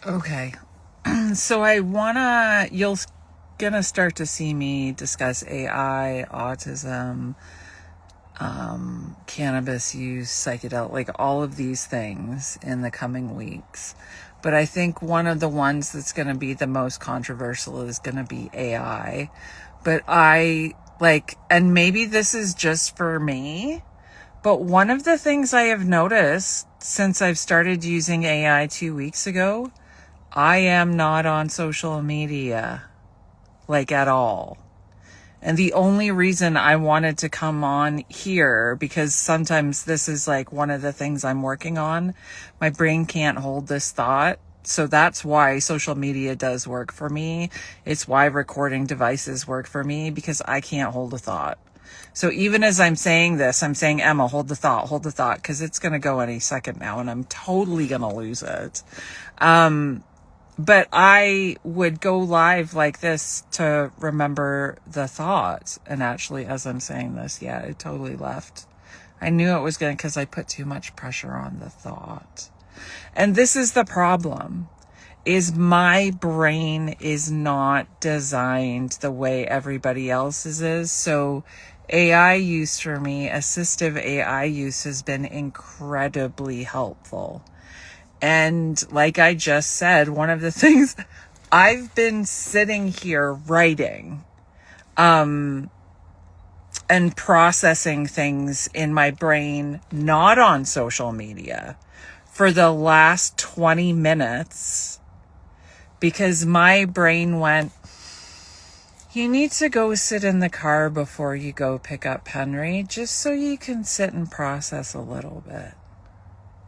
Okay. So you're gonna start to see me discuss AI, autism, cannabis use, psychedelic, like all of these things in the coming weeks. But I think one of the ones that's going to be the most controversial is going to be AI. But and maybe this is just for me, but one of the things I have noticed since I've started using AI 2 weeks ago, I am not on social media, like at all. And the only reason I wanted to come on here, because sometimes this is like one of the things I'm working on. My brain can't hold this thought. So that's why social media does work for me. It's why recording devices work for me, because I can't hold a thought. So even as I'm saying this, I'm saying, Emma, hold the thought, because it's going to go any second now and I'm totally going to lose it. But I would go live like this to remember the thought. And actually, as I'm saying this, yeah, it totally left. I knew it was going to, because I put too much pressure on the thought. And this is the problem, is my brain is not designed the way everybody else's is. So AI use for me, assistive AI use, has been incredibly helpful. And like I just said, one of the things I've been sitting here writing, and processing things in my brain, not on social media, for the last 20 minutes, because my brain went, you need to go sit in the car before you go pick up Henry, just so you can sit and process a little bit.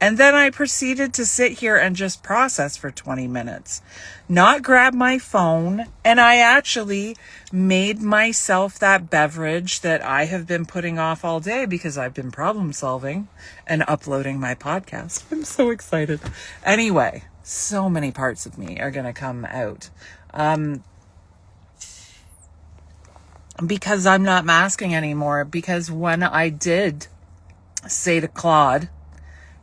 And then I proceeded to sit here and just process for 20 minutes, not grab my phone. And I actually made myself that beverage that I have been putting off all day because I've been problem solving and uploading my podcast. I'm so excited. Anyway, so many parts of me are going to come out. Because I'm not masking anymore. Because when I did say to Claude,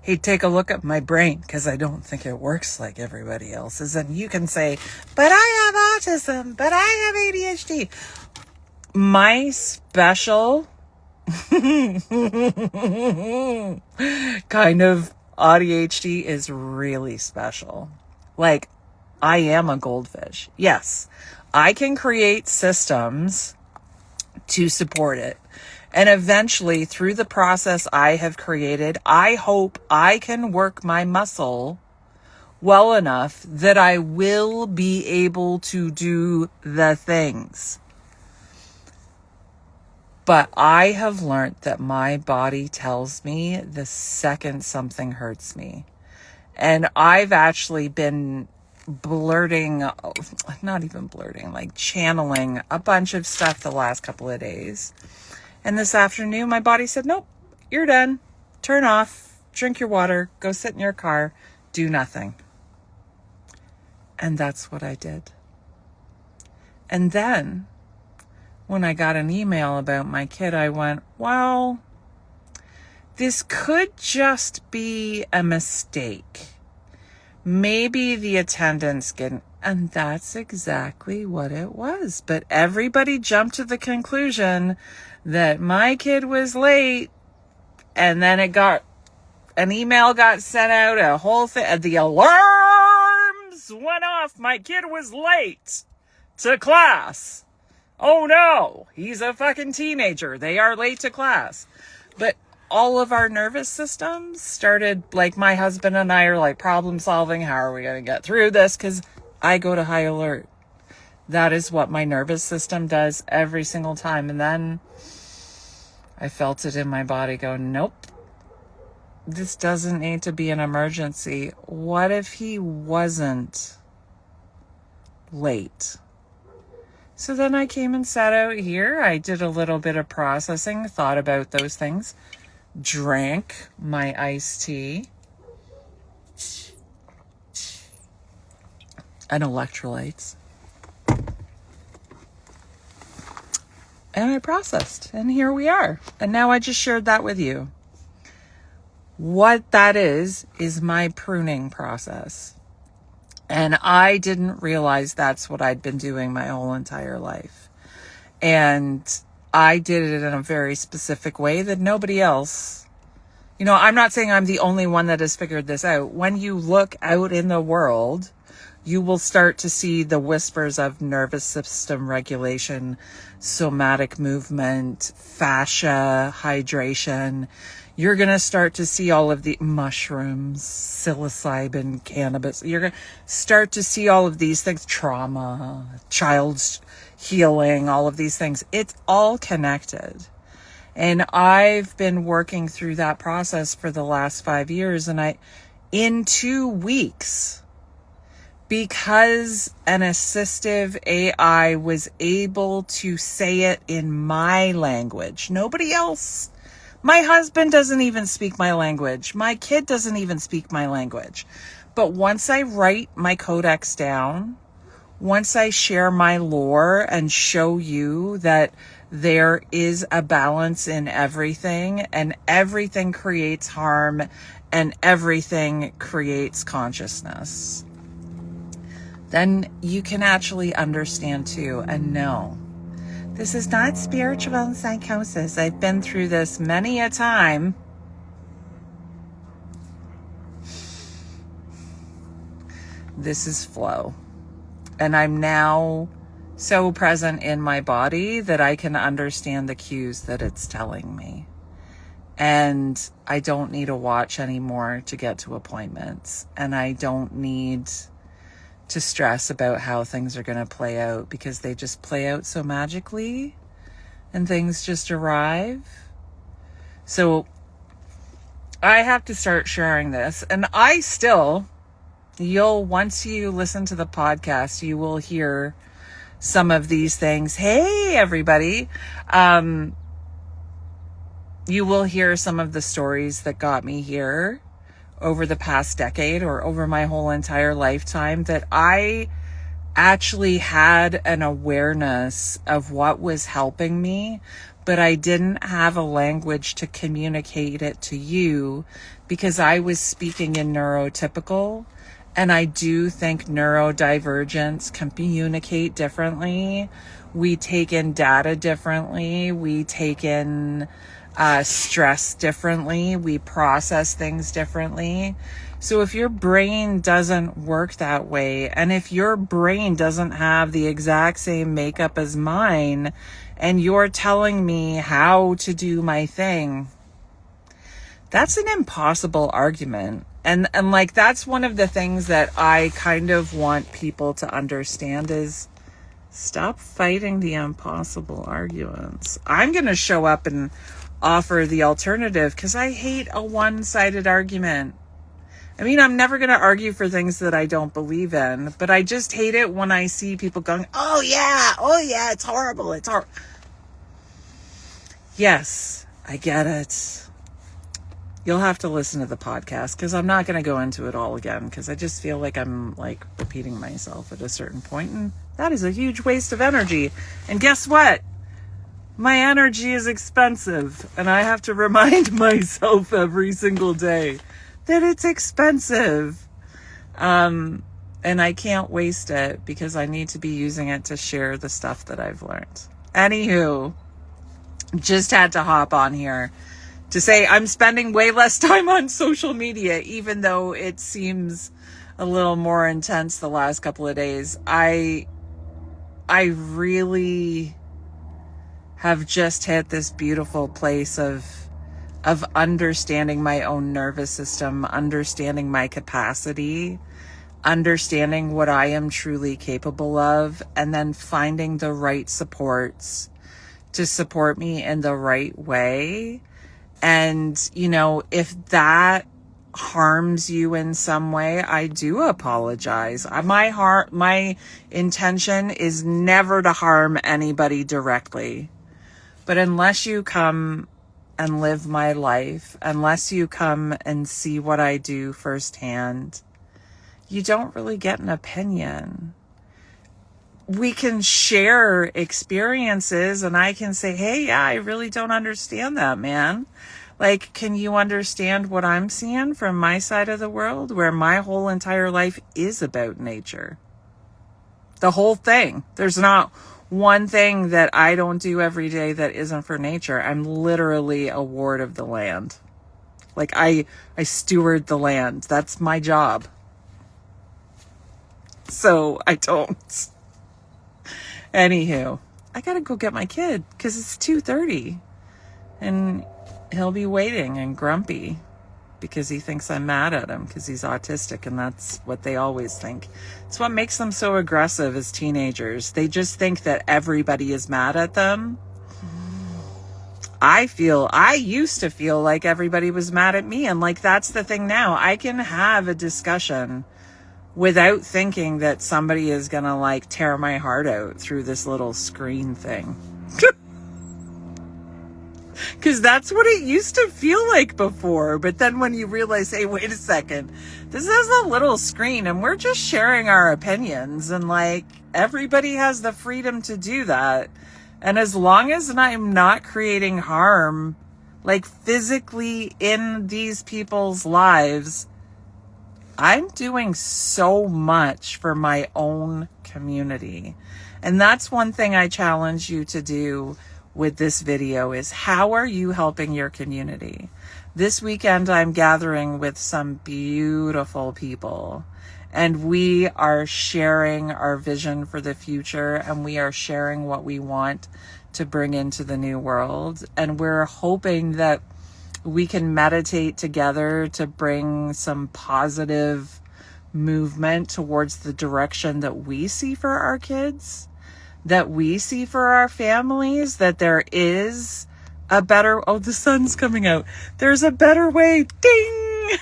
hey, take a look at my brain, because I don't think it works like everybody else's. And you can say, but I have autism, but I have ADHD. My special kind of ADHD is really special. Like, I am a goldfish. Yes, I can create systems to support it. And eventually, through the process I have created, I hope I can work my muscle well enough that I will be able to do the things. But I have learned that my body tells me the second something hurts me. And I've actually been channeling a bunch of stuff the last couple of days. And this afternoon, my body said, nope, you're done. Turn off, drink your water, go sit in your car, do nothing. And that's what I did. And then when I got an email about my kid, I went, well, this could just be a mistake. Maybe the attendance getting, and that's exactly what it was. But everybody jumped to the conclusion that my kid was late, and then an email got sent out, a whole thing, the alarms went off. My kid was late to class. Oh no, he's a fucking teenager. They are late to class. But all of our nervous systems started, like, my husband and I are like problem solving. How are we going to get through this? Because I go to high alert. That is what my nervous system does every single time. And then I felt it in my body go, nope, this doesn't need to be an emergency. What if he wasn't late? So then I came and sat out here. I did a little bit of processing, thought about those things, drank my iced tea and electrolytes. And I processed, and here we are. And now I just shared that with you. What that is my pruning process. And I didn't realize that's what I'd been doing my whole entire life. And I did it in a very specific way that nobody else, I'm not saying I'm the only one that has figured this out. When you look out in the world, you will start to see the whispers of nervous system regulation, somatic movement, fascia, hydration. You're going to start to see all of the mushrooms, psilocybin, cannabis. You're going to start to see all of these things, trauma, child's healing, all of these things. It's all connected. And I've been working through that process for the last 5 years. And in 2 weeks, because an assistive AI was able to say it in my language, nobody else. My husband doesn't even speak my language. My kid doesn't even speak my language. But once I write my codex down, once I share my lore and show you that there is a balance in everything, and everything creates harm, and everything creates consciousness, then you can actually understand too and know. This is not spiritual psychosis. I've been through this many a time. This is flow. And I'm now so present in my body that I can understand the cues that it's telling me. And I don't need a watch anymore to get to appointments. And I don't need to stress about how things are going to play out, because they just play out so magically and things just arrive. So I have to start sharing this. And once you listen to the podcast, you will hear some of these things. Hey, everybody. You will hear some of the stories that got me here over the past decade or over my whole entire lifetime, that I actually had an awareness of what was helping me, but I didn't have a language to communicate it to you because I was speaking in neurotypical. And I do think neurodivergents communicate differently. We take in data differently. We take in stress differently. We process things differently. So if your brain doesn't work that way, and if your brain doesn't have the exact same makeup as mine, and you're telling me how to do my thing, that's an impossible argument. And like, that's one of the things that I kind of want people to understand is stop fighting the impossible arguments. I'm going to show up and offer the alternative because I hate a one-sided argument. I mean, I'm never going to argue for things that I don't believe in, but I just hate it when I see people going, oh yeah, it's horrible, it's horrible. Yes, I get it. You'll have to listen to the podcast because I'm not going to go into it all again because I just feel like I'm like repeating myself at a certain point, and that is a huge waste of energy. And guess what? My energy is expensive, and I have to remind myself every single day that it's expensive. And I can't waste it because I need to be using it to share the stuff that I've learned. Anywho, just had to hop on here to say I'm spending way less time on social media, even though it seems a little more intense the last couple of days. I really have just hit this beautiful place of understanding my own nervous system, understanding my capacity, understanding what I am truly capable of, and then finding the right supports to support me in the right way. And, if that harms you in some way, I do apologize. My intention is never to harm anybody directly. But unless you come and live my life, unless you come and see what I do firsthand, you don't really get an opinion. We can share experiences and I can say, hey, yeah, I really don't understand that, man. Like, can you understand what I'm seeing from my side of the world, where my whole entire life is about nature? The whole thing. There's not one thing that I don't do every day that isn't for nature. I'm literally a ward of the land. Like, I steward the land. That's my job. So I don't. Anywho, I gotta go get my kid because it's 2:30 and he'll be waiting and grumpy because he thinks I'm mad at him because he's autistic, and that's what they always think. It's what makes them so aggressive as teenagers. They just think that everybody is mad at them. I used to feel like everybody was mad at me, and like that's the thing now. I can have a discussion without thinking that somebody is gonna like tear my heart out through this little screen thing. Because that's what it used to feel like before. But then when you realize, hey, wait a second, this is a little screen and we're just sharing our opinions, and like everybody has the freedom to do that. And as long as I'm not creating harm, like physically in these people's lives, I'm doing so much for my own community. And that's one thing I challenge you to do with this video is, how are you helping your community? This weekend, I'm gathering with some beautiful people, and we are sharing our vision for the future, and we are sharing what we want to bring into the new world. And we're hoping that we can meditate together to bring some positive movement towards the direction that we see for our kids, that we see for our families, that there is a better, oh, the sun's coming out. There's a better way. Ding!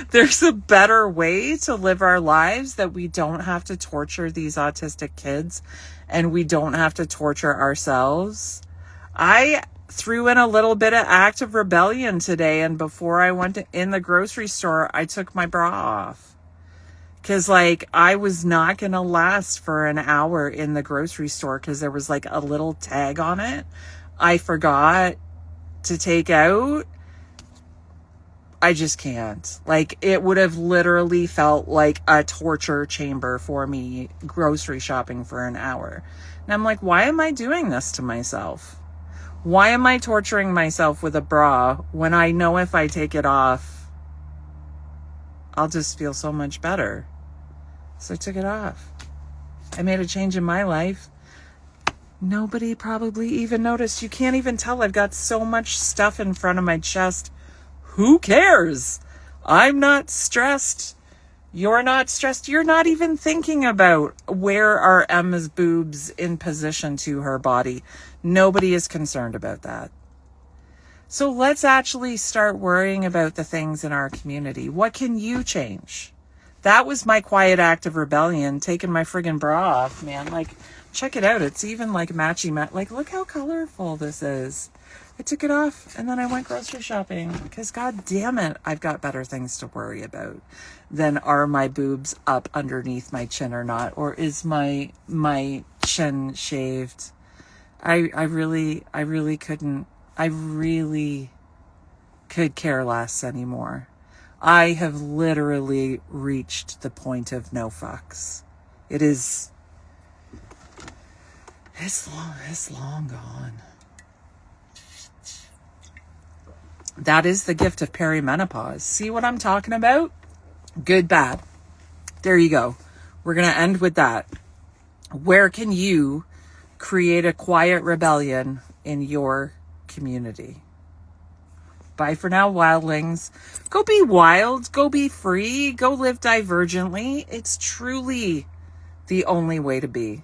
There's a better way to live our lives, that we don't have to torture these autistic kids and we don't have to torture ourselves. I threw in a little bit of act of rebellion today, and before I went in the grocery store, I took my bra off. Because, like, I was not going to last for an hour in the grocery store because there was, like, a little tag on it I forgot to take out. I just can't. Like, it would have literally felt like a torture chamber for me grocery shopping for an hour. And I'm like, why am I doing this to myself? Why am I torturing myself with a bra when I know if I take it off, I'll just feel so much better? So I took it off. I made a change in my life. Nobody probably even noticed. You can't even tell. I've got so much stuff in front of my chest. Who cares? I'm not stressed. You're not stressed. You're not even thinking about where are Emma's boobs in position to her body. Nobody is concerned about that. So let's actually start worrying about the things in our community. What can you change? That was my quiet act of rebellion, taking my friggin' bra off, man. Like, check it out. It's even like matchy. Like, look how colorful this is. I took it off and then I went grocery shopping because, god damn it, I've got better things to worry about than are my boobs up underneath my chin or not, or is my chin shaved. I really could care less anymore. I have literally reached the point of no fucks. It's long gone. That is the gift of perimenopause. See what I'm talking about? Good, bad. There you go. We're going to end with that. Where can you create a quiet rebellion in your community? Bye for now, wildlings. Go be wild. Go be free. Go live divergently. It's truly the only way to be.